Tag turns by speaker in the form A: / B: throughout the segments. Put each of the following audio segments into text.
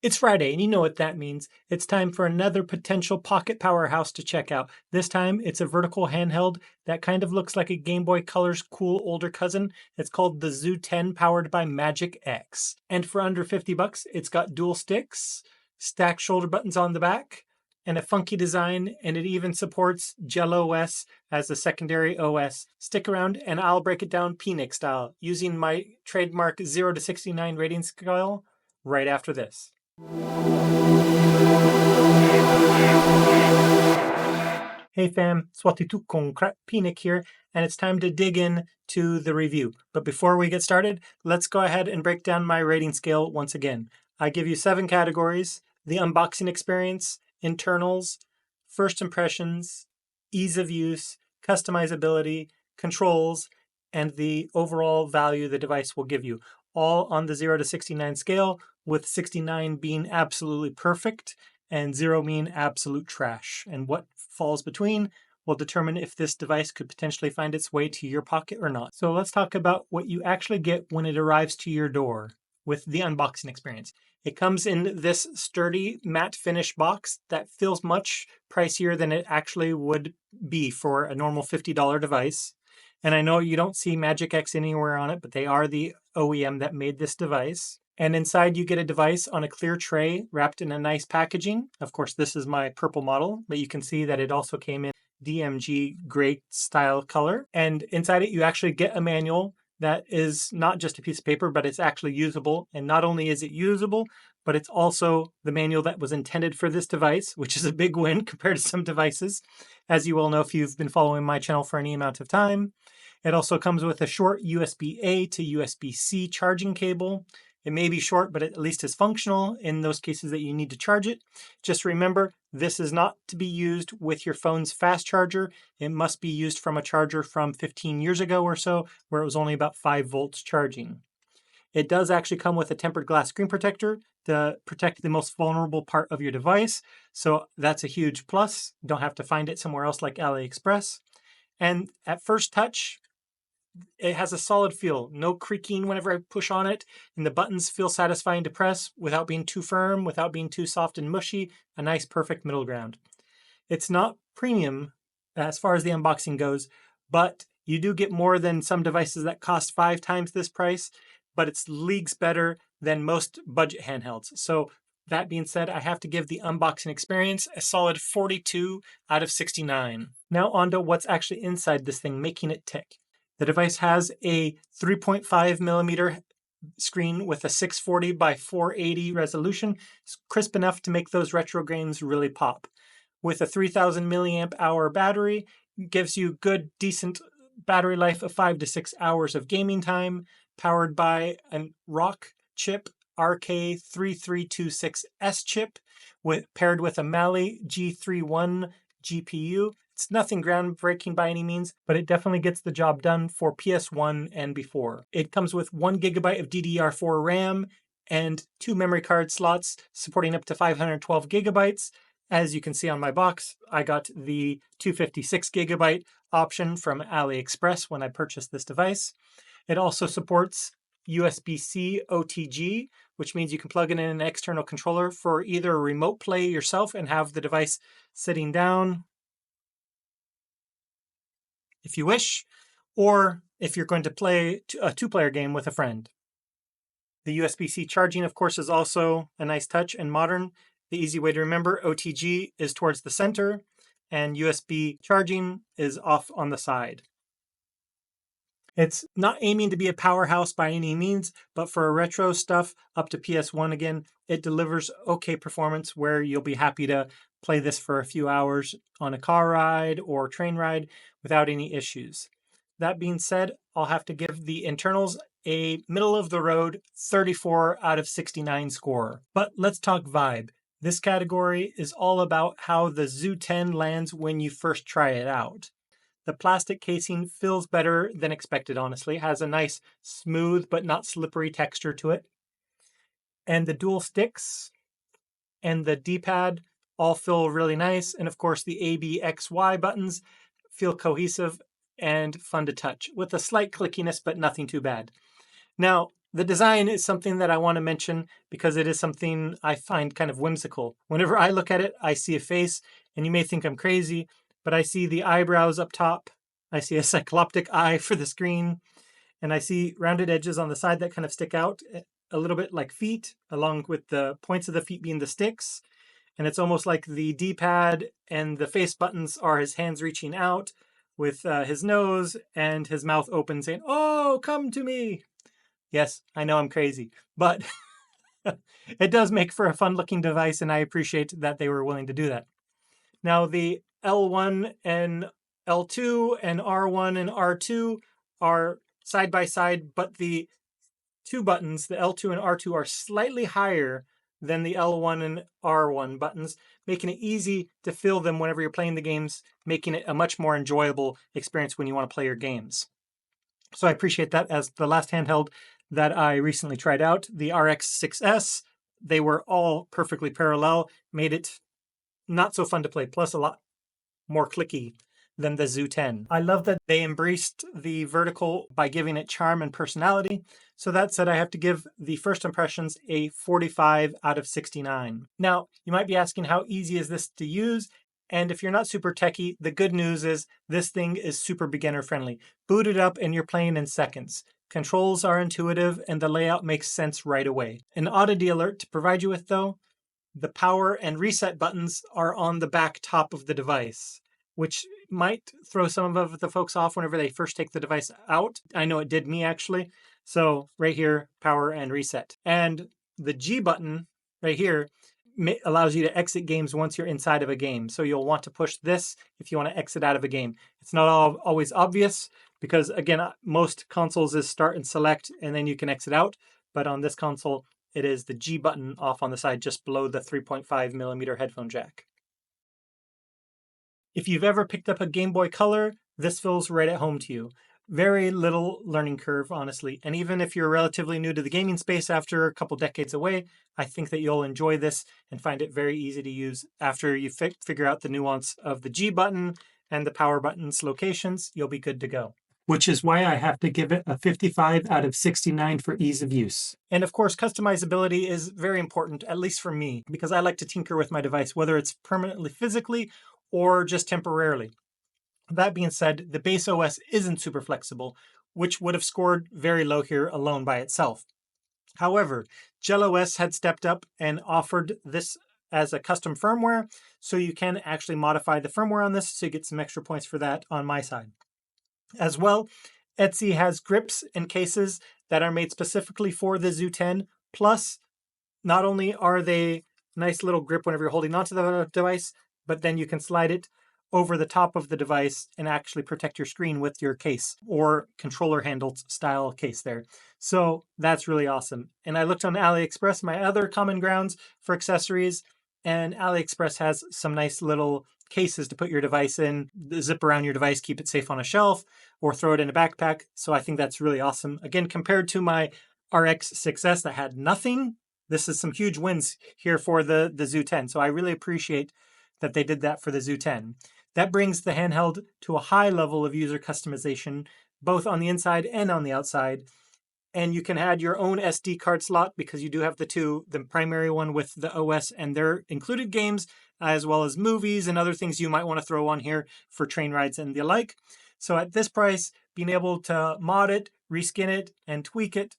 A: It's Friday, and you know what that means. It's time for another potential pocket powerhouse to check out. This time, it's a vertical handheld that kind of looks like a Game Boy Color's cool older cousin. It's called the XU10, powered by Magic X. And for under 50 bucks, it's got dual sticks, stacked shoulder buttons on the back, and a funky design, and it even supports Jello OS as a secondary OS. Stick around and I'll break it down PNIC style, using my trademark 0 to 69 rating scale right after this. Hey fam, Swatitu con PNIC here, and it's time to dig in to the review. But before we get started, let's go ahead and break down my rating scale once again. I give you 7 categories: the unboxing experience, internals, first impressions, ease of use, customizability, controls, and the overall value the device will give you, all on the 0 to 69 scale, with 69 being absolutely perfect and 0 being absolute trash. And what falls between will determine if this device could potentially find its way to your pocket or not. So let's talk about what you actually get when it arrives to your door with the unboxing experience. It comes in this sturdy matte finish box that feels much pricier than it actually would be for a normal $50 device. And I know you don't see Magic X anywhere on it, but they are the OEM that made this device. And inside you get a device on a clear tray wrapped in a nice packaging. Of course, this is my purple model, but you can see that it also came in DMG gray style color. And inside it, you actually get a manual that is not just a piece of paper, but it's actually usable. And not only is it usable, but it's also the manual that was intended for this device, which is a big win compared to some devices, as you will know if you've been following my channel for any amount of time. It also comes with a short USB-A to USB-C charging cable. It may be short, but at least is functional in those cases that you need to charge it. Just remember, this is not to be used with your phone's fast charger. It must be used from a charger from 15 years ago or so, where it was only about 5 volts charging. It does actually come with a tempered glass screen protector to protect the most vulnerable part of your device. So that's a huge plus. You don't have to find it somewhere else like AliExpress. And at first touch, it has a solid feel, no creaking whenever I push on it, and the buttons feel satisfying to press without being too firm, without being too soft and mushy, a nice perfect middle ground. It's not premium as far as the unboxing goes, but you do get more than some devices that cost 5 times this price, but it's leagues better than most budget handhelds. So that being said, I have to give the unboxing experience a solid 42 out of 69. Now on to what's actually inside this thing, making it tick. The device has a 3.5 millimeter screen with a 640 by 480 resolution. It's crisp enough to make those retro games really pop. With a 3000 milliamp hour battery, gives you good, decent battery life of 5 to 6 hours of gaming time, powered by a ROC chip, RK3326S chip, paired with a Mali G31 GPU. It's nothing groundbreaking by any means, but it definitely gets the job done for PS1 and before. It comes with 1 GB of DDR4 RAM and 2 memory card slots supporting up to 512 GB. As you can see on my box, I got the 256 GB option from AliExpress when I purchased this device. It also supports USB-C OTG, which means you can plug in an external controller for either remote play yourself and have the device sitting down if you wish, or if you're going to play a 2-player game with a friend. The USB-C charging, of course, is also a nice touch and modern. The easy way to remember, OTG is towards the center, and USB charging is off on the side. It's not aiming to be a powerhouse by any means, but for retro stuff up to PS1 again, it delivers okay performance where you'll be happy to play this for a few hours on a car ride or train ride without any issues. That being said, I'll have to give the internals a middle-of-the-road 34 out of 69 score. But let's talk vibe. This category is all about how the XU10 lands when you first try it out. The plastic casing feels better than expected, honestly. It has a nice smooth but not slippery texture to it. And the dual sticks and the D-pad all feel really nice. And of course, the A, B, X, Y buttons feel cohesive and fun to touch with a slight clickiness, but nothing too bad. Now, The design is something that I want to mention because it is something I find kind of whimsical. Whenever I look at it, I see a face, and you may think I'm crazy, but I see the eyebrows up top. I see a cycloptic eye for the screen, and I see rounded edges on the side that kind of stick out a little bit like feet, along with the points of the feet being the sticks. And it's almost like the D-pad and the face buttons are his hands reaching out with his nose and his mouth open saying, "Oh, come to me." Yes, I know I'm crazy, but it does make for a fun-looking device, and I appreciate that they were willing to do that. Now, the L1 and L2 and R1 and R2 are side by side, but the two buttons, the L2 and R2, are slightly higher than the L1 and R1 buttons, making it easy to feel them whenever you're playing the games, making it a much more enjoyable experience when you want to play your games. So I appreciate that. As the last handheld that I recently tried out, the RX6S, they were all perfectly parallel, made it not so fun to play, plus a lot more clicky than the XU10. I love that they embraced the vertical by giving it charm and personality. So that said, I have to give the first impressions a 45 out of 69. Now, you might be asking, how easy is this to use? And if you're not super techie, the good news is this thing is super beginner friendly. Boot it up and you're playing in seconds. Controls are intuitive and the layout makes sense right away. An oddity alert to provide you with though, the power and reset buttons are on the back top of the device, which might throw some of the folks off whenever they first take the device out. I know it did me actually. So right here, power and reset. And the G button right here allows you to exit games once you're inside of a game. So you'll want to push this if you want to exit out of a game. It's not always obvious because, again, most consoles is start and select and then you can exit out. But on this console, it is the G button off on the side just below the 3.5 millimeter headphone jack. If you've ever picked up a Game Boy Color, this feels right at home to you. Very little learning curve, honestly. And even if you're relatively new to the gaming space after a couple decades away, I think that you'll enjoy this and find it very easy to use. After you figure out the nuance of the G button and the power button's locations, you'll be good to go. Which is why I have to give it a 55 out of 69 for ease of use. And of course, customizability is very important, at least for me, because I like to tinker with my device, whether it's permanently physically or just temporarily. That being said, the base OS isn't super flexible, which would have scored very low here alone by itself. However, GelOS had stepped up and offered this as a custom firmware, so you can actually modify the firmware on this, so you get some extra points for that on my side. As well, Etsy has grips and cases that are made specifically for the XU10, plus not only are they nice little grip whenever you're holding onto the device, but then you can slide it over the top of the device and actually protect your screen with your case or controller handled style case there. So that's really awesome. And I looked on AliExpress, my other common grounds for accessories, and AliExpress has some nice little cases to put your device in, zip around your device, keep it safe on a shelf, or throw it in a backpack. So I think that's really awesome. Again, compared to my RX6S that had nothing, this is some huge wins here for the XU10. So I really appreciate that they did that for the XU10. That brings the handheld to a high level of user customization, both on the inside and on the outside. And you can add your own SD card slot because you do have the primary one with the OS and their included games, as well as movies and other things you might want to throw on here for train rides and the like. So at this price, being able to mod it, reskin it, and tweak it,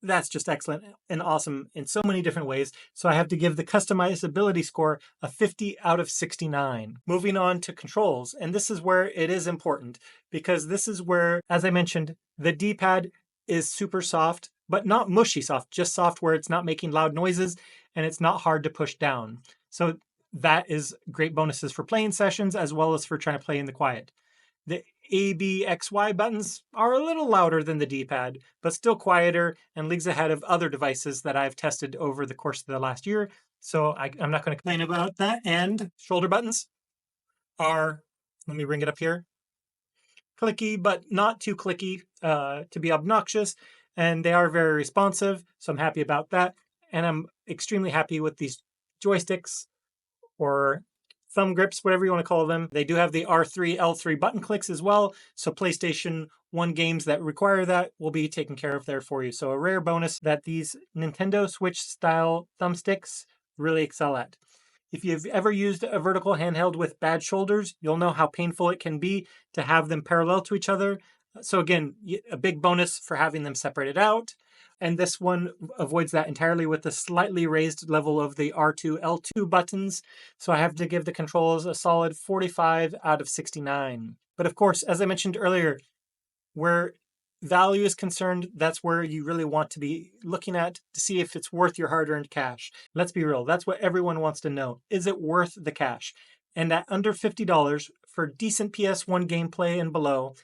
A: that's just excellent and awesome in so many different ways. So I have to give the customizability score a 50 out of 69. Moving on to controls, and this is where it is important because this is where, as I mentioned, the D-pad is super soft, but not mushy soft, just soft where it's not making loud noises and it's not hard to push down. So that is great bonuses for playing sessions as well as for trying to play in the quiet. The A, B, X, Y buttons are a little louder than the D-pad, but still quieter and leagues ahead of other devices that I've tested over the course of the last year. So I'm not going to complain about that. And shoulder buttons are, let me bring it up here, clicky, but not too clicky to be obnoxious. And they are very responsive, so I'm happy about that. And I'm extremely happy with these joysticks or thumb grips, whatever you want to call them. They do have the R3, L3 button clicks as well, so PlayStation 1 games that require that will be taken care of there for you. So a rare bonus that these Nintendo Switch style thumbsticks really excel at. If you've ever used a vertical handheld with bad shoulders, you'll know how painful it can be to have them parallel to each other. So again, a big bonus for having them separated out. And this one avoids that entirely with the slightly raised level of the R2, L2 buttons. So I have to give the controls a solid 45 out of 69. But of course, as I mentioned earlier, where value is concerned, that's where you really want to be looking at to see if it's worth your hard-earned cash. Let's be real, that's what everyone wants to know. Is it worth the cash? And at under $50 for decent PS1 gameplay and below,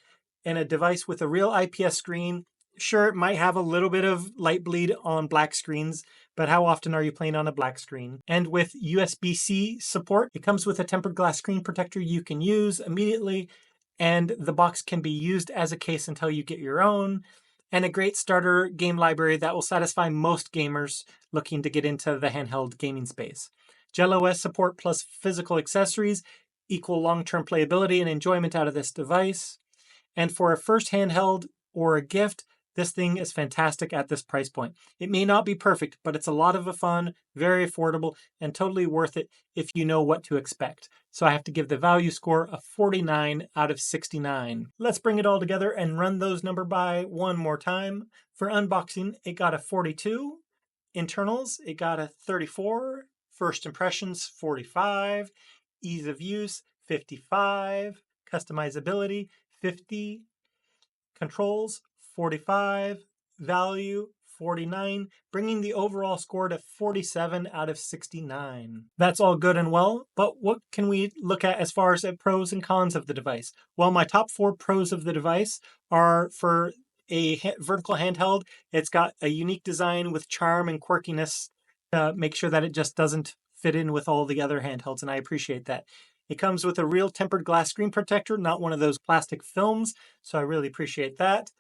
A: and a device with a real IPS screen, sure, it might have a little bit of light bleed on black screens, but how often are you playing on a black screen? And with USB-C support, it comes with a tempered glass screen protector you can use immediately, and the box can be used as a case until you get your own, and a great starter game library that will satisfy most gamers looking to get into the handheld gaming space. GelOS support plus physical accessories equal long-term playability and enjoyment out of this device. And for a first handheld or a gift, this thing is fantastic at this price point. It may not be perfect, but it's a lot of fun, very affordable, and totally worth it if you know what to expect. So I have to give the value score a 49 out of 69. Let's bring it all together and run those numbers by one more time. For unboxing, it got a 42. Internals, it got a 34. First impressions, 45. Ease of use, 55. Customizability, 50. Controls, 45. Value, 49, bringing the overall score to 47 out of 69. That's all good and well, but what can we look at as far as the pros and cons of the device? Well, my top 4 pros of the device are for a vertical handheld. It's got a unique design with charm and quirkiness to make sure that it just doesn't fit in with all the other handhelds, and I appreciate that. It comes with a real tempered glass screen protector, not one of those plastic films, so I really appreciate that.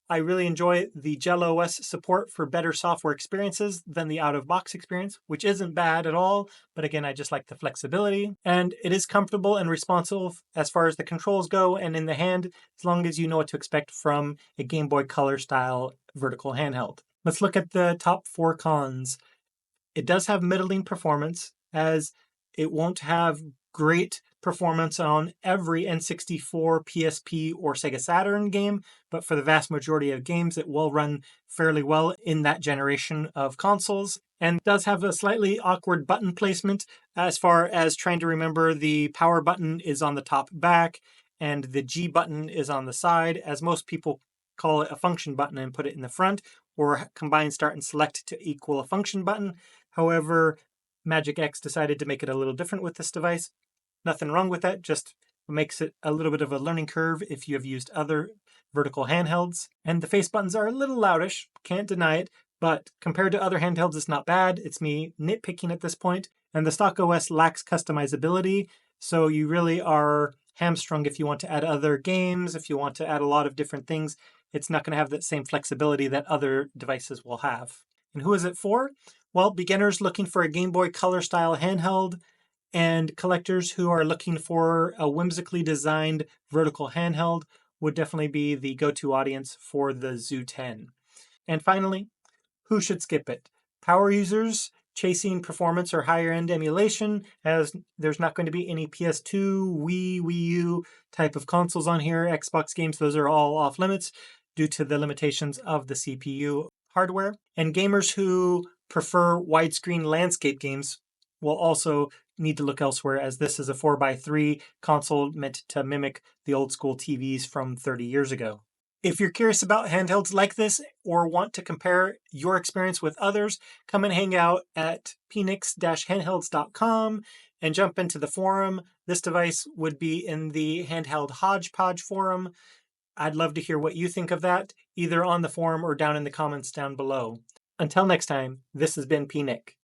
A: I really enjoy the GelOS support for better software experiences than the out-of-box experience, which isn't bad at all, but again, I just like the flexibility. And it is comfortable and responsive as far as the controls go and in the hand, as long as you know what to expect from a Game Boy Color style vertical handheld. Let's look at the top 4 cons. It does have middling performance, as it won't have great performance on every N64, PSP, or Sega Saturn game, but for the vast majority of games, it will run fairly well in that generation of consoles. And does have a slightly awkward button placement as far as trying to remember the power button is on the top back and the G button is on the side, as most people call it a function button and put it in the front, or combine start and select to equal a function button. However, Magic X decided to make it a little different with this device. Nothing wrong with that, just makes it a little bit of a learning curve if you have used other vertical handhelds. And the face buttons are a little loudish, can't deny it, but compared to other handhelds, it's not bad. It's me nitpicking at this point. And the stock OS lacks customizability, so you really are hamstrung if you want to add other games, if you want to add a lot of different things. It's not going to have that same flexibility that other devices will have. And who is it for? Well, beginners looking for a Game Boy Color style handheld, and collectors who are looking for a whimsically designed vertical handheld would definitely be the go-to audience for the XU10. And finally, who should skip it? Power users chasing performance or higher-end emulation, as there's not going to be any PS2, Wii, Wii U type of consoles on here. Xbox games, those are all off limits due to the limitations of the CPU hardware. And gamers who prefer widescreen landscape games will also need to look elsewhere, as this is a 4x3 console meant to mimic the old school TVs from 30 years ago. If you're curious about handhelds like this or want to compare your experience with others, come and hang out at phoenix-handhelds.com and jump into the forum. This device would be in the Handheld Hodgepodge forum. I'd love to hear what you think of that, either on the forum or down in the comments down below. Until next time, this has been P. Nick.